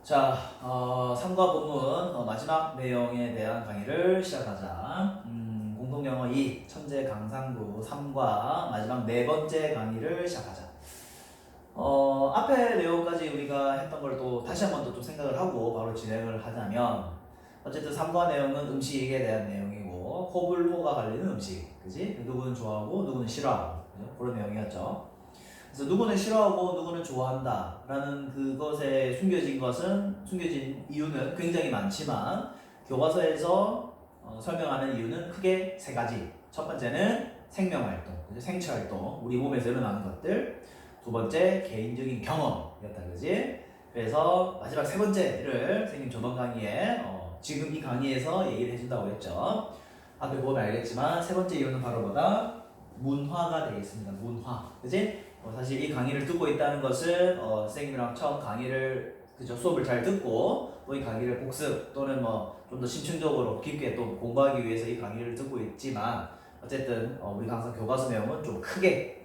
자, 삼과 본문 마지막 내용에 대한 강의를 시작하자. 공동영어 2, 천재 강상구 3과 마지막 네 번째 강의를 시작하자. 앞에 내용까지 우리가 했던 걸 또 다시 한 번 더 좀 생각을 하고 바로 진행을 하자면, 어쨌든 3과 내용은 음식에 대한 내용이고, 호불호가 갈리는 음식, 그지? 누구는 좋아하고 누구는 싫어하고, 그죠? 그런 내용이었죠. 그래서 누구는 싫어하고 누구는 좋아한다 라는 그것에 숨겨진 이유는 굉장히 많지만, 교과서에서 설명하는 이유는 크게 세 가지. 첫 번째는 생명활동, 생체활동, 우리 몸에서 일어나는 것들. 두 번째, 개인적인 경험이었다, 그지? 그래서 마지막 세 번째를 선생님 저번 강의에 지금 이 강의에서 얘기를 해준다고 했죠. 앞에 보면 알겠지만 세 번째 이유는 바로 뭐다? 문화가 되겠습니다. 문화, 그지? 사실 이 강의를 듣고 있다는 것은 선생님이랑 처음 강의를 수업을 잘 듣고 또 이 강의를 복습 또는 좀 더 심층적으로 깊게 또 공부하기 위해서 이 강의를 듣고 있지만, 어쨌든 우리가 항상 교과서 내용은 좀 크게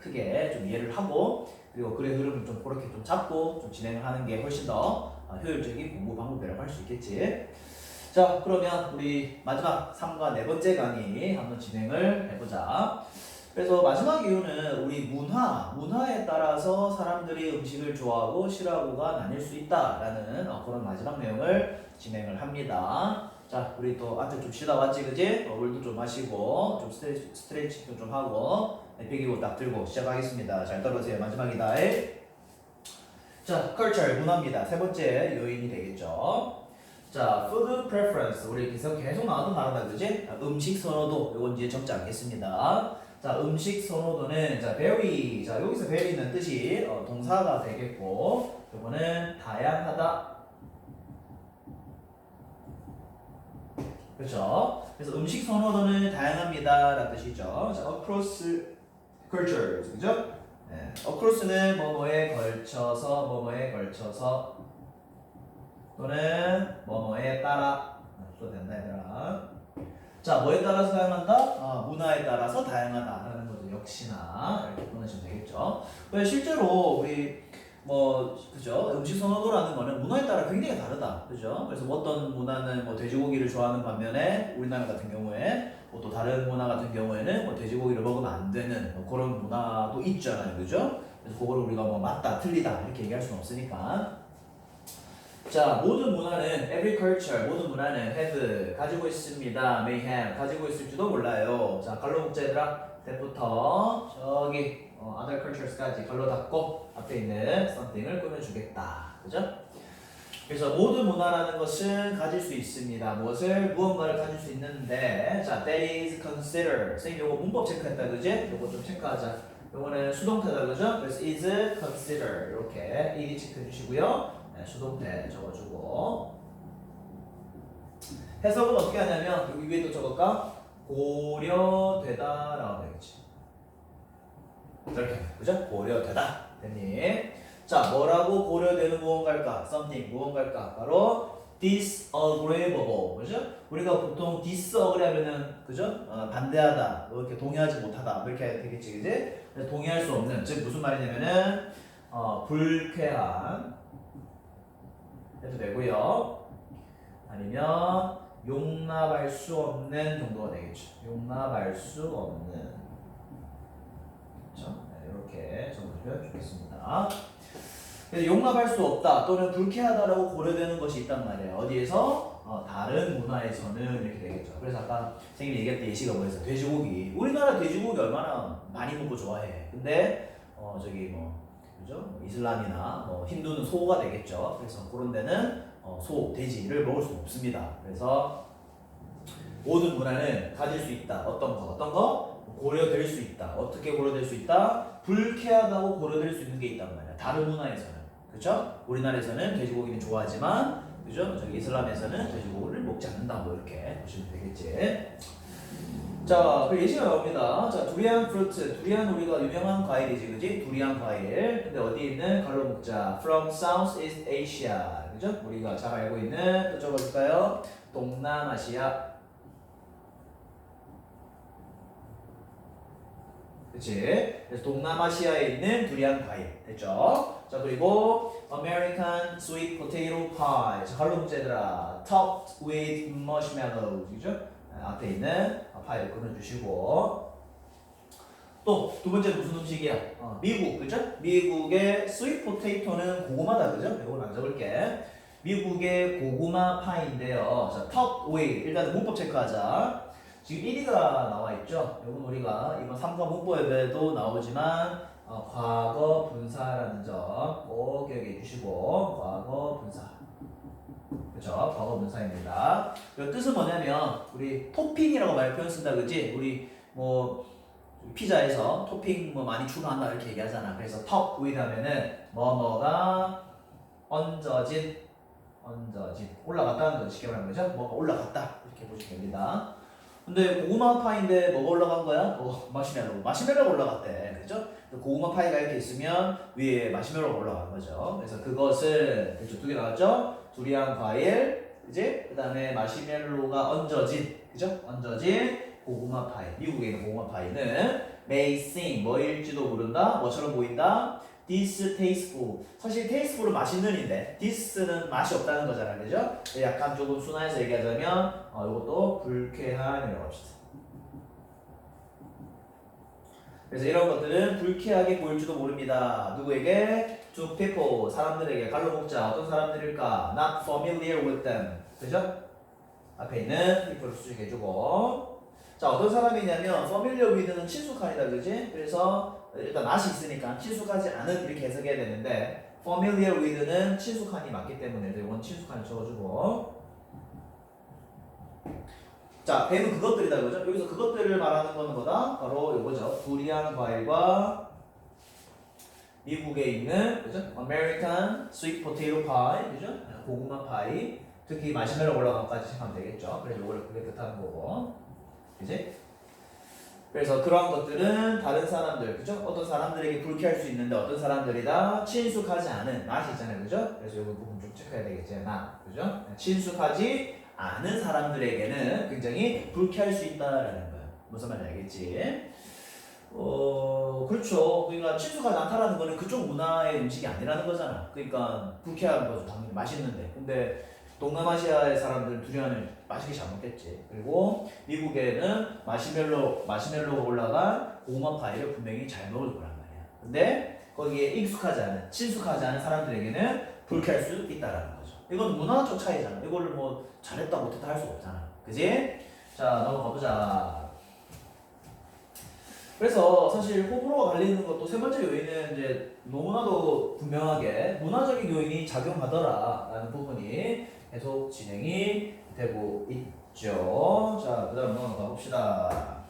좀 이해를 하고, 그리고 글의 흐름을 좀 그렇게 좀 잡고 좀 진행을 하는 게 훨씬 더 효율적인 공부 방법이라고 할 수 있겠지. 자, 그러면 우리 마지막 3과 네 번째 강의 한번 진행을 해보자. 그래서 마지막 이유는 우리 문화에 따라서 사람들이 음식을 좋아하고 싫어하고가 나뉠 수 있다라는 그런 마지막 내용을 진행을 합니다. 자, 우리 또 앞에 좀 쉬다 왔지, 그지? 물도 좀 마시고 좀 스트레칭도 좀 하고 베개고 딱 들고 시작하겠습니다. 잘 따라오세요. 마지막이다. 자, culture, 문화입니다. 세 번째 요인이 되겠죠. 자, food preference, 우리 계속 나왔던 단어다, 그지? 음식 선호도, 이건 이제 적지 않겠습니다. 자, 음식 선호도는 자, vary. 자, 여기서 vary는 뜻이 동사가 되겠고, 이거는 다양하다. 그렇죠? 그래서 음식 선호도는 다양합니다 라는 뜻이죠. 자, across cultures, 그죠? 네. across는 뭐뭐에 걸쳐서 또는 뭐뭐에 따라 또 된다, 얘들아. 자, 뭐에 따라서 다양한다? 문화에 따라서 다양하다라는 것도 역시나 이렇게 보내시면 되겠죠. 실제로 우리 그죠? 음식 선호도라는 거는 문화에 따라 굉장히 다르다, 그죠? 그래서 어떤 문화는 돼지고기를 좋아하는 반면에 우리나라 같은 경우에 또 다른 문화 같은 경우에는 돼지고기를 먹으면 안 되는 그런 문화도 있잖아요, 그죠? 그래서 그거를 우리가 맞다, 틀리다 이렇게 얘기할 수는 없으니까. 자, 모든 문화는 every culture, 모든 문화는 have 가지고 있습니다. may have 가지고 있을지도 몰라요. 자, 갈로 묶자, 얘들아. that부터 저기 other cultures까지 갈로 닫고 앞에 있는 something을 꾸며주겠다. 그죠? 그래서 모든 문화라는 것은 가질 수 있습니다. 무언가를 가질 수 있는데, 자, that is consider. 선생님 요거 문법 체크했다, 그지? 요거 좀 체크하자. 요거는 수동태다, 그죠? 그래서 is consider 이렇게 이 체크해 주시고요. 네, 수동태 적어주고, 해석은 어떻게 하냐면 여기 위에도 적을까? 고려되다 라고 되겠지. 이렇게, 그죠? 고려되다 됐니? 자, 뭐라고 고려되는 무언가일까? something, 무언가일까? 바로 disagreeable, 그죠? 우리가 보통 disagree 하면은, 그죠? 반대하다, 이렇게 동의하지 못하다 이렇게 되겠지, 그지? 동의할 수 없는, 즉 무슨 말이냐면은 불쾌한 해도 되고요. 아니면 용납할 수 없는 정도가 되겠죠. 용납할 수 없는. 그렇죠? 네, 이렇게 적어주면 좋겠습니다. 그래서 용납할 수 없다 또는 불쾌하다라고 고려되는 것이 있단 말이에요. 어디에서? 다른 문화에서는 이렇게 되겠죠. 그래서 아까 선생님이 얘기했던 예시가 뭐였어요? 돼지고기. 우리나라 돼지고기 얼마나 많이 먹고 좋아해. 근데 그죠? 이슬람이나 힌두는 소가 되겠죠. 그래서 그런 데는 돼지를 먹을 수 없습니다. 그래서 모든 문화는 가질 수 있다. 어떤 거? 고려될 수 있다. 어떻게 고려될 수 있다? 불쾌하다고 고려될 수 있는 게 있단 말이야. 다른 문화에서는. 그렇죠? 우리나라에서는 돼지고기는 좋아하지만, 그죠? 저기 이슬람에서는 돼지고기를 먹지 않는다. 이렇게 보시면 되겠지. 자, 그 예시가 나옵니다. 자, 두리안 프루트. 두리안 우리가 유명한 과일이지, 그지? 두리안 과일. 근데 어디 있는? 갈로 묶자. From Southeast Asia. 그죠? 우리가 잘 알고 있는, 또 적어줄까요? 동남아시아. 그치? 그래서 동남아시아에 있는 두리안 과일. 됐죠? 자, 그리고 American sweet potato pie. 자, 칼로 문제들아. topped with marshmallows. 그죠? 앞에 있는 파이를 끊어주시고. 또 두 번째 무슨 음식이야? 미국, 그죠? 미국의 스윗 포테이토는 고구마다, 그죠? 이걸 안 적을게. 미국의 고구마 파이인데요. 자, top with. 일단 문법 체크하자. 지금 1위가 나와 있죠? 이건 우리가 이번 3과 문법에도 나오지만 과거 분사라는 점 꼭 기억해 주시고 과거 분사. 그렇죠? 과거 분사입니다. 이 뜻은 뭐냐면 우리 토핑이라고 말 표현 쓴다, 그지? 우리 뭐 피자에서 토핑 뭐 많이 추가한다 이렇게 얘기하잖아. 그래서 top with 하면은 뭐뭐가 얹어진 올라갔다는 거 쉽게 말하는 거죠. 뭐가 올라갔다 이렇게 보시면 됩니다. 근데 고구마 파이인데 뭐가 올라간 거야? 마시멜로가 올라갔대. 그죠? 고구마 파이가 이렇게 있으면 위에 마시멜로가 올라간 거죠. 그래서 그것은 그죠? 두 개 나왔죠? 두리안 과일, 그지? 그 다음에 마시멜로가 얹어진, 그죠? 얹어진 고구마 파이. 미국에 있는 고구마 파이는 may seem 뭐일지도 모른다. 뭐처럼 보인다. distasteful. 사실 tasteful은 맛있는인데 this는 맛이 없다는 거잖아, 그죠? 약간 조금 순화해서 얘기하자면 이것도 불쾌한이라고 합시다. 그래서 이런 것들은 불쾌하게 보일지도 모릅니다. 누구에게? To people. 사람들에게. 갈로 먹자. 어떤 사람들일까? Not familiar with them. 그죠? 앞에 있는 people을 수식해주고. 자, 어떤 사람이냐면 familiar with는 친숙한이다, 그지? 그래서 일단 낯이 있으니까 친숙하지 않은 이렇게 해석해야 되는데 familiar with는 친숙한이 맞기 때문에 이건 친숙한을 적어주고. 자, 배는 그것들이다, 그죠? 여기서 그것들을 말하는 건 뭐다? 바로 이거죠. 두리안 과일과 미국에 있는, 그죠? American sweet potato pie, 그죠? 고구마 파이, 특히 마시멜로 올라간까지 생각하면 되겠죠. 그래서 이걸 그게 뜻하는 거고, 그지? 그래서 그러한 것들은 다른 사람들, 그죠? 어떤 사람들에게 불쾌할 수 있는데 어떤 사람들이다 친숙하지 않은 낫이 있잖아요, 그죠? 그래서 이 부분 좀 체크해야 되겠지, 낫, 그죠? 친숙하지 않은 사람들에게는 굉장히 불쾌할 수 있다라는 거예요. 무슨 말인지 알겠지? 그렇죠. 그러니까 친숙하지 않다라는 거는 그쪽 문화의 음식이 아니라는 거잖아. 그러니까 불쾌한 거죠. 당연히 맛있는데. 근데 동남아시아의 사람들은 두리안을 맛있게 잘 먹겠지. 그리고 미국에는 마시멜로가 올라간 고구마 파이를 분명히 잘 먹을 거란 말이야. 근데 거기에 익숙하지 않은, 친숙하지 않은 사람들에게는 불쾌할 수 있다라는 거죠. 이건 문화적 차이잖아. 이걸 뭐 잘했다 못했다 할 수 없잖아. 그지? 자, 넘어가 보자. 그래서 사실 호불호가 갈리는 것도 세 번째 요인은 이제 너무나도 분명하게 문화적인 요인이 작용하더라라는 부분이 계속 진행이 되고 있죠. 자, 그 다음 넘어가 봅시다.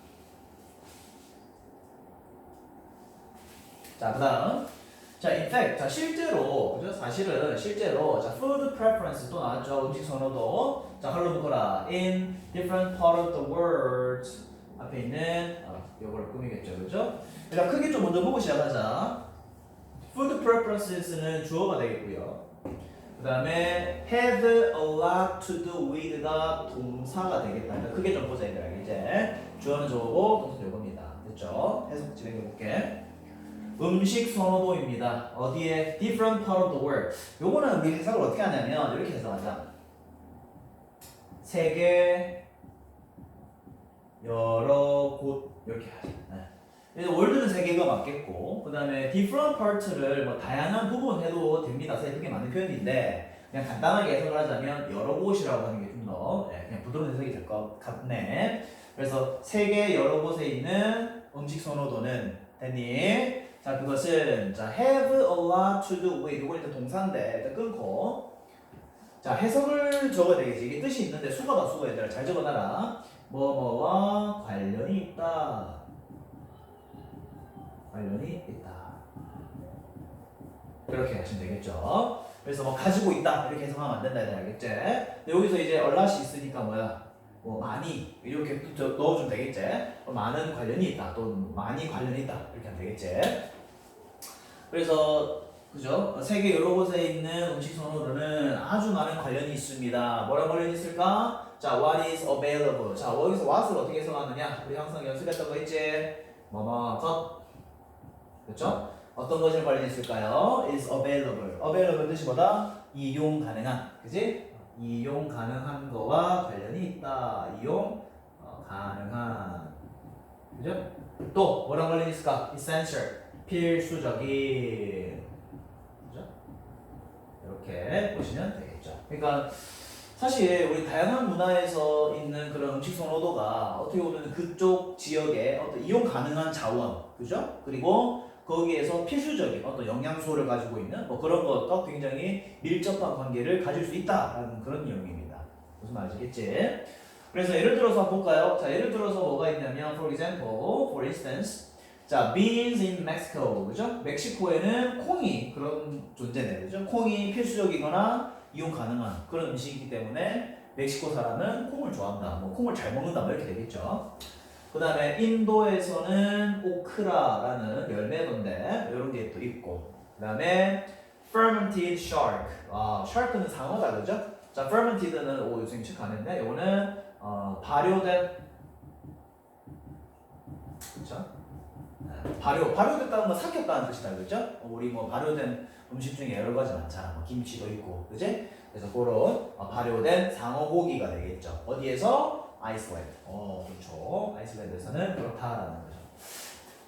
자, 그 다음. 자, in fact, 자, 실제로, 그죠? 사실은, 실제로, 자, food preference 또 나왔죠. 음식 선호도. 자, 할로 묶어라. In different part of the world. 앞에 있는, 요거를 꾸미겠죠. 그죠? 일단 크게 좀 먼저 보고 시작하자. food preferences는 주어가 되겠고요. 그 다음에 have a lot to do with가 동사가 되겠다. 크게 좀 보자, 얘들아. 이제 주어는 저거고 동사는 요겁니다. 됐죠? 해석 진행해볼게. 음식 선호도입니다. 어디에? different part of the world. 요거는 우리 해석을 어떻게 하냐면 이렇게 해석하자. 세계 여러 곳 이렇게 하자. 네. 월드는 세계가 맞겠고 그 다음에 different part를 뭐 다양한 부분 해도 됩니다. 사실 그게 맞는 표현인데 그냥 간단하게 해석을 하자면 여러 곳이라고 하는 게 좀 더 그냥 부드러운 해석이 될 것 같네. 그래서 세계 여러 곳에 있는 음식 선호도는 됐니? 자, 그것은 자 have a lot to do with 이거 일단 동사인데 일단 끊고 자 해석을 적어야 되겠지. 이게 뜻이 있는데 수거다 수거 얘들아 잘 적어놔라. 뭐뭐와 관련이 있다. 관련이 있다. 이렇게 하시면 되겠죠. 그래서 뭐 가지고 있다 이렇게 해석하면 안 된다 얘들아 알겠지? 근데 여기서 이제 얼라시 있으니까 뭐야? 뭐 많이 이렇게 넣어주면 되겠지? 많은 관련이 있다 또는 많이 관련이 있다 이렇게 하면 되겠지? 그래서 그죠? 세계 여러 곳에 있는 음식 선호도는 아주 많은 관련이 있습니다. 뭐랑 관련이 있을까? 자, what is available. 자, 여기서 what을 어떻게 해석하느냐? 우리 항상 연습했던 거 있지? 뭐뭐 것. 그렇죠? 어떤 것을 관련이 있을까요? is available. available 뜻이 뭐다? 이용 가능한. 그지? 이용 가능한 거와 관련이 있다. 이용 가능한. 그죠? 또 뭐랑 관련이 있을까? essential. 필수적인. 그죠? 이렇게 보시면 되겠죠. 그러니까 사실 우리 다양한 문화에서 있는 그런 음식 선호도가 어떻게 보면 그쪽 지역에 어떤 이용 가능한 자원, 그죠? 그리고 거기에서 필수적인 어떤 영양소를 가지고 있는 뭐 그런 것과 굉장히 밀접한 관계를 가질 수 있다라는 그런 내용입니다. 무슨 말이겠지? 그래서 예를 들어서 한번 볼까요? 자, 예를 들어서 뭐가 있냐면, for example, for instance, 자, beans in Mexico, 그죠? 멕시코에는 콩이 그런 존재네, 그죠? 콩이 필수적이거나 이용 가능한 그런 음식이기 때문에 멕시코 사람은 콩을 좋아한다, 뭐 콩을 잘 먹는다, 뭐 이렇게 되겠죠. 그 다음에 인도에서는 오크라라는 열매던데 이런 게 또 있고, 그 다음에 fermented shark, shark는 상어다, 그죠? 자, fermented는 요즘 책 안 했네. 요거는 발효된, 그렇죠? 발효됐다는 건 삭혔다는 뜻이다, 그죠? 우리 뭐 발효된 음식 중에 여러 가지 많잖아. 뭐 김치도 있고, 그지? 그래서 그런 발효된 상어 고기가 되겠죠. 어디에서? 아이슬란드. 그렇죠. 아이슬란드에서는 그렇다라는 거죠.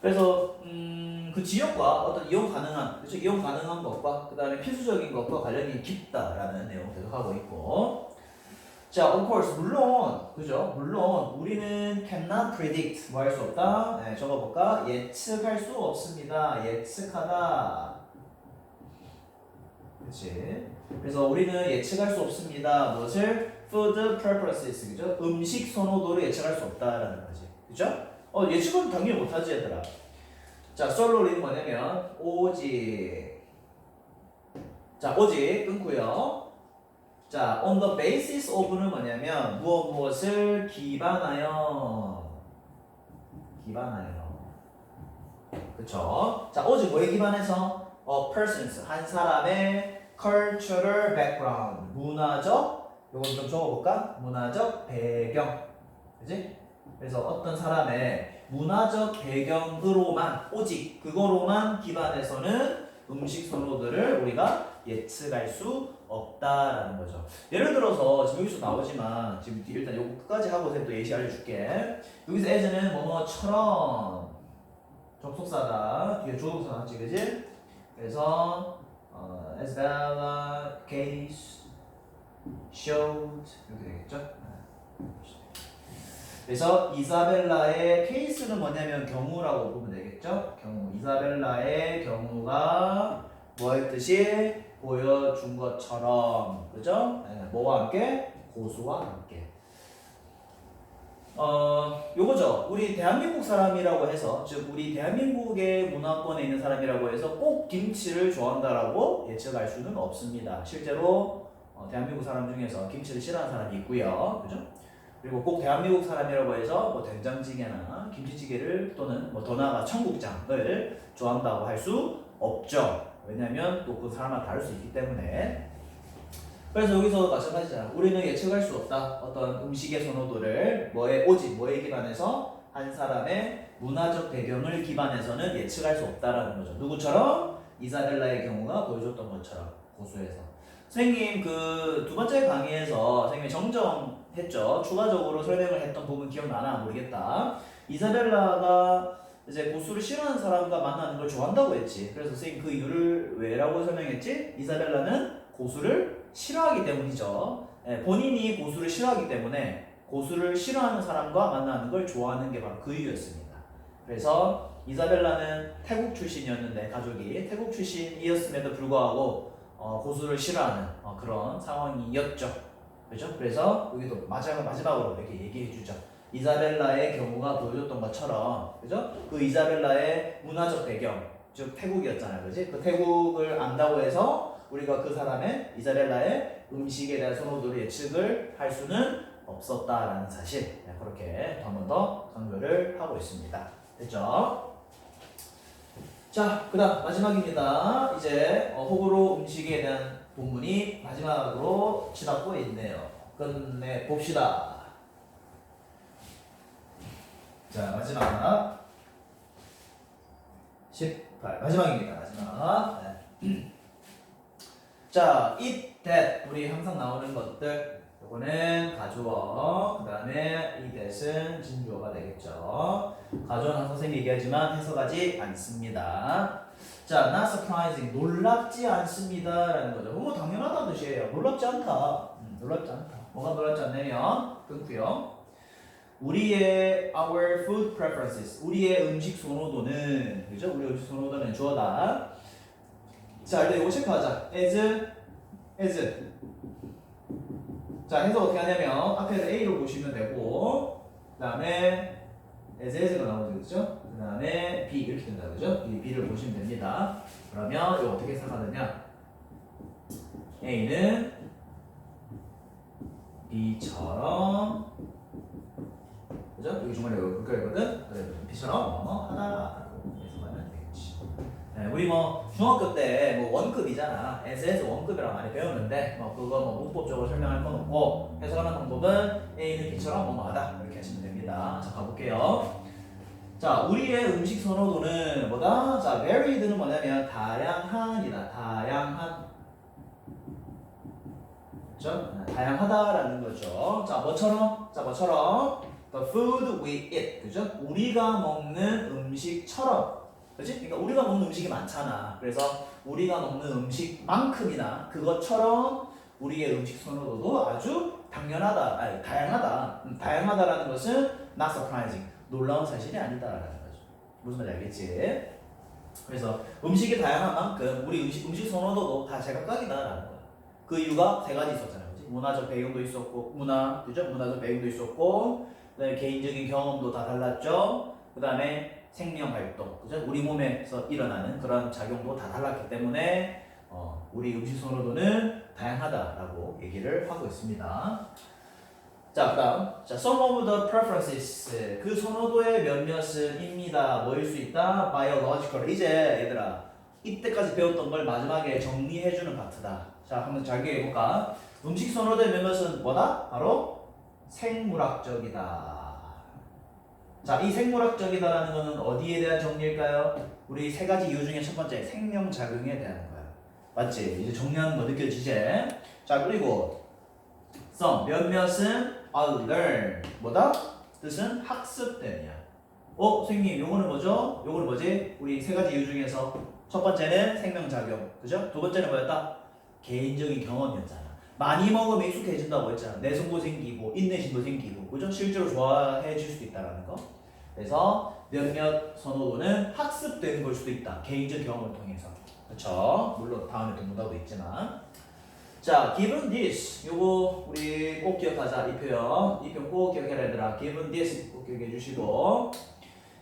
그래서 그 지역과 어떤 이용 가능한, 그렇죠? 이용 가능한 것과 그 다음에 필수적인 것과 관련이 깊다라는 내용 계속하고 있고. 자, of course, 물론, 그죠? 물론 우리는 cannot predict, 뭐 할 수 없다. 네, 적어볼까? 예측할 수 없습니다. 예측하다. 그렇지? 그래서 우리는 예측할 수 없습니다. 무엇을? food preferences, 그죠? 음식 선호도를 예측할 수 없다라는 거지, 그죠? 예측은 당연히 못하지, 얘들아. 자, 솔로는 뭐냐면 오직. 자, 오직 끊고요. 자, on the basis of는 뭐냐면 무엇을 기반하여. 그쵸? 자, 오직 뭐에 기반해서? a person's, 한 사람의 cultural background, 문화적, 요건 좀 적어볼까? 문화적 배경, 그지? 그래서 어떤 사람의 문화적 배경으로만, 오직 그거로만 기반해서는 음식 선호들을 우리가 예측할 수 없다라는 거죠. 예를 들어서 지금 여기서 나오지만 지금 일단 요거 끝까지 하고 또 예시 알려줄게. 여기서 as는 뭐뭐처럼 접속사다. 뒤에 조동사 나왔지, 그지? 그래서 as Bella, case, showed 이렇게 되겠죠? 그래서 이사벨라의 케이스는 뭐냐면 경우라고 보면 되겠죠? 경우. 이사벨라의 경우가 뭐 했듯이 보여준 것처럼, 그죠? 네, 뭐와 함께? 고수와 함께. 요거죠. 우리 대한민국 사람이라고 해서, 즉 우리 대한민국의 문화권에 있는 사람이라고 해서 꼭 김치를 좋아한다라고 예측할 수는 없습니다. 실제로 대한민국 사람 중에서 김치를 싫어하는 사람이 있고요, 그죠? 그리고 꼭 대한민국 사람이라고 해서 뭐 된장찌개나 김치찌개를 또는 뭐 더 나아가 청국장을 좋아한다고 할 수 없죠. 왜냐하면 또 그 사람마다 다를 수 있기 때문에. 그래서 여기서 마찬가지잖아. 우리는 예측할 수 없다. 어떤 음식의 선호도를 오직 뭐에 기반해서 한 사람의 문화적 배경을 기반해서는 예측할 수 없다라는 거죠. 누구처럼? 이사벨라의 경우가 보여줬던 것처럼 고수에서. 선생님 그 두 번째 강의에서 선생님이 정정했죠. 추가적으로 설명을 했던 부분 기억나나 모르겠다. 이사벨라가 이제 고수를 싫어하는 사람과 만나는 걸 좋아한다고 했지. 그래서 선생님 그 이유를 왜라고 설명했지? 이사벨라는 고수를 싫어하기 때문이죠. 본인이 고수를 싫어하기 때문에 고수를 싫어하는 사람과 만나는 걸 좋아하는 게 바로 그 이유였습니다. 그래서 이사벨라는 태국 출신이었는데 가족이 태국 출신이었음에도 불구하고 고수를 싫어하는 그런 상황이었죠. 그렇죠? 그래서 여기도 마지막으로 이렇게 얘기해 주죠. 이사벨라의 경우가 보여줬던 것처럼, 그죠? 그 이사벨라의 문화적 배경, 즉 태국이었잖아요, 그지? 그 태국을 안다고 해서 우리가 그 사람의 이사벨라의 음식에 대한 선호도를 예측을 할 수는 없었다라는 사실, 그렇게 한 번 더 강조를 하고 있습니다. 됐죠? 자, 그다음 마지막입니다. 이제 호불호 음식에 대한 본문이 마지막으로 치닫고 있네요. 끝내 봅시다. 자, 마지막. 마지막입니다. 마지막. 네. 자, it, that 우리 항상 나오는 것들. 요거는 가주어. 그 다음에 이 that은 진주어가 되겠죠. 가주어는 항상 선생님이 얘기하지만 해석하지 않습니다. 자, not surprising 놀랍지 않습니다라는 거죠. 뭐 당연하다는 뜻이에요. 놀랍지 않다. 놀랍지 않다. 뭐가 놀랍지 않냐면 끊고요. 우리의 our food preferences 우리의 음식 선호도는 그죠? 우리 음식 선호도는 주어다. 자, 일단 이거 체크하자. as 자, 해석 어떻게 하냐면 앞에서 A로 보시면 되고 그 다음에 as가 나오죠, 그죠? 그 다음에 B 이렇게 된다, 그죠? 이 B를 보시면 됩니다. 그러면 이거 어떻게 생각하느냐? A는 B처럼 그죠? 여기 중간에 묶여있거든? 그래, B처럼 뭐뭐 하다라고 해석하면 되겠지. 네, 우리 뭐 중학교 때 뭐 원급이잖아. SS 원급이라고 많이 배웠는데 뭐 그거 뭐 문법적으로 설명할 건 없고 해석하는 방법은 A는 B처럼 뭐뭐하다 이렇게 하시면 됩니다. 자, 가볼게요. 자, 우리의 음식 선호도는 뭐다? 자, varied는 뭐냐면 다양한이다. 다양한. 그죠? 다양하다라는 거죠. 자, 뭐처럼? 자, 뭐처럼? The food we eat. 그죠? 우리가 먹는 음식처럼. 그치? 그러니까 우리가 먹는 음식이 많잖아. 그래서 우리가 먹는 음식만큼이나 그것처럼 우리의 음식 선호도도 아주 당연하다. 아니, 다양하다. 다양하다라는 것은 not surprising. 놀라운 사실이 아니다라는 거죠. 무슨 말인지 알겠지? 그래서 음식이 다양한 만큼 우리 음식 선호도도 다 제각각이다라는 거야. 그 이유가 세 가지 있었잖아요. 그치? 문화적 배경도 있었고, 그죠? 문화적 배경도 있었고, 그다음에 개인적인 경험도 다 달랐죠. 그다음에 생명 활동, 그죠? 우리 몸에서 일어나는 그런 작용도 다 달랐기 때문에 우리 음식 선호도는 다양하다라고 얘기를 하고 있습니다. 자, 그다음 자, some of the preferences 그 선호도의 몇몇은입니다. 뭐일 수 있다? biological. 이제 얘들아 이때까지 배웠던 걸 마지막에 정리해주는 파트다. 자, 한번 잘 기억해볼까? 음식 선호도의 몇몇은 뭐다? 바로 생물학적이다. 자, 이 생물학적이다라는 것은 어디에 대한 정리일까요? 우리 세 가지 이유 중에 첫 번째 생명작용에 대한 거야. 맞지? 이제 정리하는 거 느껴지지? 자, 그리고 some 몇몇은 learn 뭐다? 뜻은 학습됨이야. 선생님 요거는 뭐죠? 요거는 뭐지? 우리 세 가지 이유 중에서 첫 번째는 생명작용, 그죠? 두 번째는 뭐였다? 개인적인 경험이었잖아. 많이 먹으면 익숙해진다고 했잖아. 내성도 생기고 인내심도 생기고, 그죠? 실제로 좋아해질 수도 있다라는 거. 그래서 몇몇 선호도는 학습되는 걸 수도 있다. 개인적 경험을 통해서. 그렇죠? 물론 다음에 또 문화도 있지만. 자, given this 요거 우리 꼭 기억하자. 이 표현 꼭 기억해라 얘들아. given this 꼭 기억해 주시고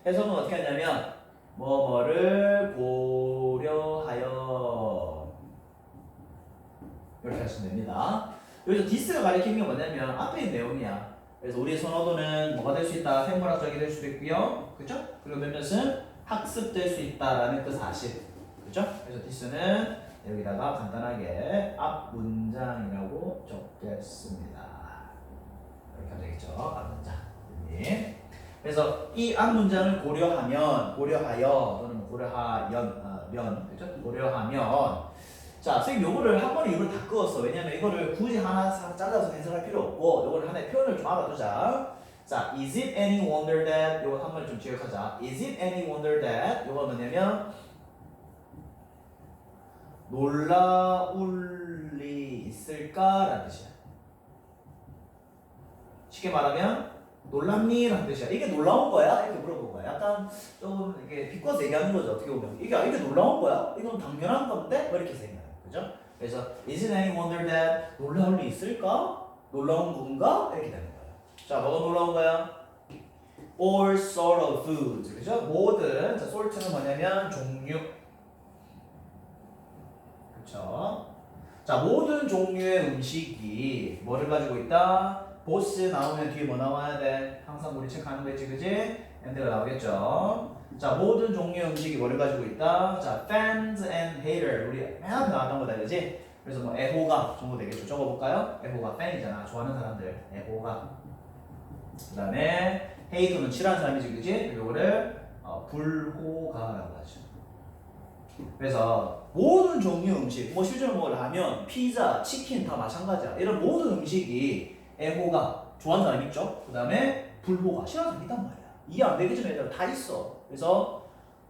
해석은 어떻게 하냐면 뭐뭐를 고려하여 이렇게 하시면 됩니다. 여기서 this가 가리키는 게 뭐냐면 앞에 있는 내용이야. 그래서 우리의 선호도는 뭐가 될 수 있다? 생물학적이 될 수도 있고요. 그죠? 그리고 몇몇은 학습될 수 있다라는 그 사실. 그죠? 그래서 this는 여기다가 간단하게 앞 문장이라고 적겠습니다. 이렇게 하면 되겠죠? 앞 문장. 그래서 이 앞 문장을 고려하여 또는 고려하면 그죠? 고려하면 자, 선생님 요거를 한 번에 이걸 다 끄었어. 왜냐면 이거를 굳이 하나 잘라서 해석할 필요 없고 요거를 하나의 표현을 좀 알아두자. 자, is it any wonder that 요거 한 번에 좀 기억하자. is it any wonder that 요거 뭐냐면 놀라울 리 있을까라는 뜻이야. 쉽게 말하면 놀랍니? 라는 뜻이야. 이게 놀라운 거야? 이렇게 물어본 거야. 약간 좀 이렇게 비꼬아서 얘기하는 거죠. 어떻게 보면 이게 놀라운 거야? 이건 당연한 건데? 뭐 이렇게 생각해. 그죠? 그래서 is it any wonder that 놀라울 리 있을까? 놀라운 건가? 이렇게 되는 거야. 자, 뭐가 놀라운 거야? all sort of foods. 그죠? 모든 자, sort는 뭐냐면 종류. 그렇죠? 자, 모든 종류의 음식이 뭐를 가지고 있다? 보스 나오면 뒤에 뭐 나와야 돼? 항상 우리 체크하는 거 있지, 그지? 엔드가 나오겠죠? 자, 모든 종류의 음식이 뭐를 가지고 있다? 자, fans and hater. 우리 맨 앞에 나왔던 거다, 그지? 그래서 뭐 애호가 정도 되겠죠? 적어볼까요? 애호가 팬이잖아. 좋아하는 사람들. 애호가. 그 다음에 hate는 싫어하는 사람이지, 그지? 요거를 불호가라고 하죠. 그래서 모든 종류 음식, 뭐 실제로 뭐 라면, 피자, 치킨 다 마찬가지야. 이런 모든 음식이 애호가 좋아하는 사람 있죠. 그 다음에 불호가 싫어하는 사람 있단 말이야. 이해 안 되겠지만 얘들아 다 있어. 그래서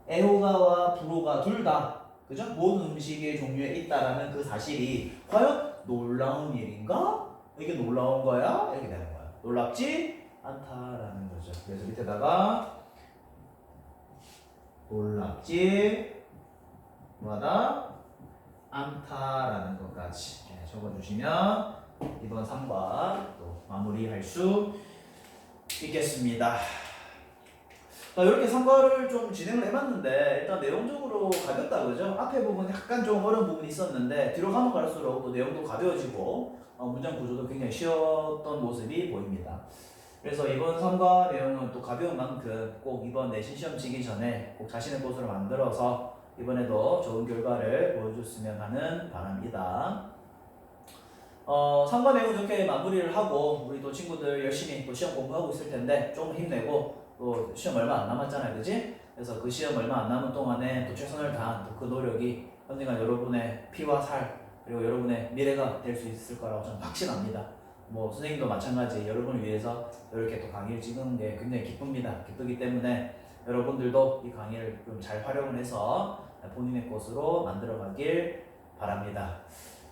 애호가와 불호가 둘 다 그죠? 모든 음식의 종류에 있다라는 그 사실이 과연 놀라운 일인가? 이게 놀라운 거야? 이렇게 되는 거야. 놀랍지 않다라는 거죠. 그래서 밑에다가 놀랍지 뭐하다? 않다라는 것까지 적어주시면 이번 3과 또 마무리할 수 있겠습니다. 자, 이렇게 3과를 좀 진행을 해봤는데 일단 내용적으로 가볍다 그죠? 앞에 부분 약간 좀 어려운 부분이 있었는데 뒤로 가면 갈수록 또 내용도 가벼워지고 문장 구조도 굉장히 쉬웠던 모습이 보입니다. 그래서 이번 3과 내용은 또 가벼운 만큼 꼭 이번 내신 시험 치기 전에 꼭 자신의 것으로 만들어서 이번에도 좋은 결과를 보여줬으면 하는 바랍니다. 3과 내용 이렇게 마무리를 하고 우리 또 친구들 열심히 또 시험 공부하고 있을 텐데 좀 힘내고 또 시험 얼마 안 남았잖아요, 그지? 그래서 그 시험 얼마 안 남은 동안에 또 최선을 다한 또 그 노력이 언젠가 여러분의 피와 살 그리고 여러분의 미래가 될 수 있을 거라고 저는 확신합니다. 뭐 선생님도 마찬가지 여러분을 위해서 이렇게 또 강의를 찍은 게 굉장히 기쁩니다. 기쁘기 때문에 여러분들도 이 강의를 좀 잘 활용을 해서 본인의 것으로 만들어가길 바랍니다.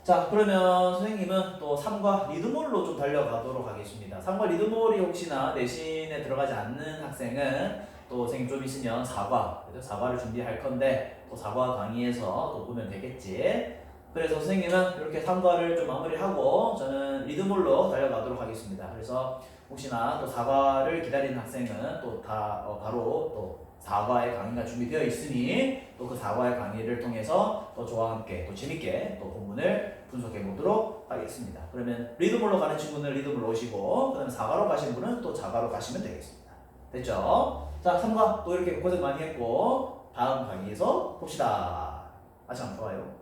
자, 그러면 선생님은 또 3과 리드몰로 좀 달려가도록 하겠습니다. 3과 리드몰이 혹시나 내신에 들어가지 않는 학생은 또 선생님 좀 있으면 4과, 그죠? 4과를 준비할 건데 또 4과 강의에서 또 보면 되겠지. 그래서 선생님은 이렇게 3과를 좀 마무리하고 저는 리드몰로 달려가도록 하겠습니다. 그래서 혹시나 또 4과를 기다리는 학생은 또 바로 또 4과의 강의가 준비되어 있으니 또 그 4과의 강의를 통해서 또 저와 함께 또 재밌게 또 본문을 분석해 보도록 하겠습니다. 그러면 리드몰로 가는 친구는 리드몰로 오시고 그다음에 4과로 가시는 분은 또 4과로 가시면 되겠습니다. 됐죠? 자, 3과 또 이렇게 고생 많이 했고 다음 강의에서 봅시다. 아참 좋아요.